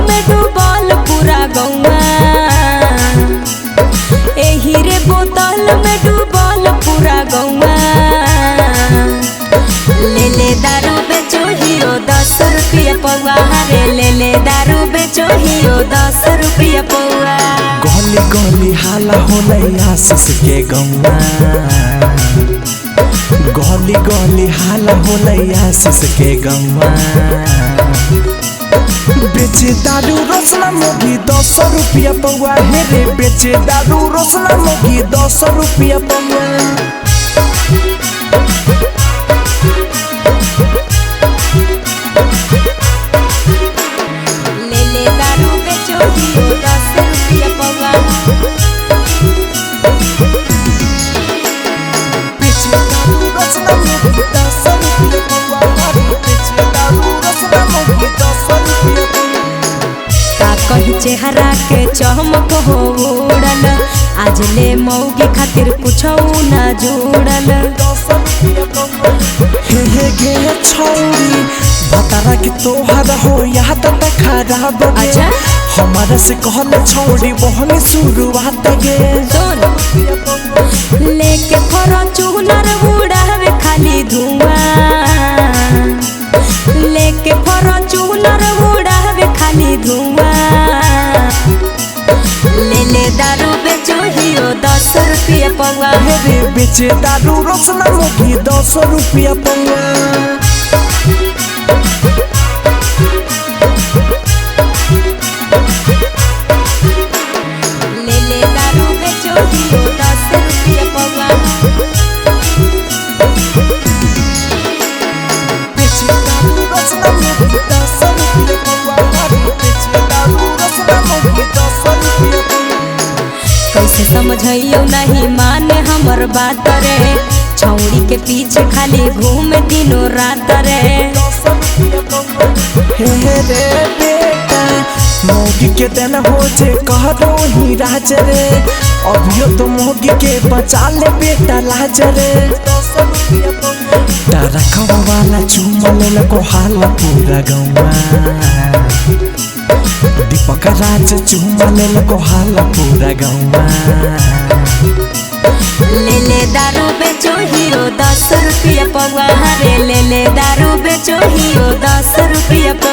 में डूबल पूरा गौवा, एही रे बोतल में डूबल पूरा गौवा। ले ले दारू बेचो हियो 10 रुपया पौआ, रे ले ले दारू बेचो हियो 10 रुपया पौआ। गली गली हाला होले आशीष के गौवा, गली गली हाला होले आशीष के गौवा। बेचे दारू रोसना मोगी 10 रुपया पौआ, हे रे बेचे दारू रोसना मोगी 10 रुपया पौआ। ले ले दारू बेचो हियो 10 रुपया पौआ। बेचे दारू रोसना मोगी 10 रुपया पौआ, बेचे दारू रोसना मोगी 10 रुपया पौआ। का कही चेहरा के चमक हो उड़ल, आज ले मौगी खातिर कुछ न जुड़ल। हे गे छौरी बतारा कि तोहर हो याद त खराब गे। अच्छा हमारा से कहल छौरी बहन शुरुआत गे। सुन लेके फॉर्च्यूनर उड़ावे खाली धुआं, लेके फॉर्च्यूनर उड़ावे खाली धुआं। ले ले दारू बेचो हियो 10 रुपया पौआ, हे रे बेचे दारू रोसना मोगी 10 रुपया पौआ। ले ले दारू बेचो हियो 10 रुपया पौआ। बेचे दारू रोसना मोगी 10 रुपया पौआ, बेचे दारू रोसना मोगी 10 रुपया पौआ। कैसे समझियो नहीं माने हमर बात रे, छौड़ी के पीछे खाली घूमे दिनों रात रे। हे रे बेटा मोगी के देन हो जे कहरो ही राज रे, अभियो तो मोगी के बचा ले बेटा लाज रे। तारा खवा वाला चुमल लको हाला पूरा गौवा, दीपक राज चुमल लको हाला पूरा गौवा। ले ले दारू बेचो हियो 10 रुपया पौआ, रे ले ले दारू बेचो हियो 10 रुपया पौआ।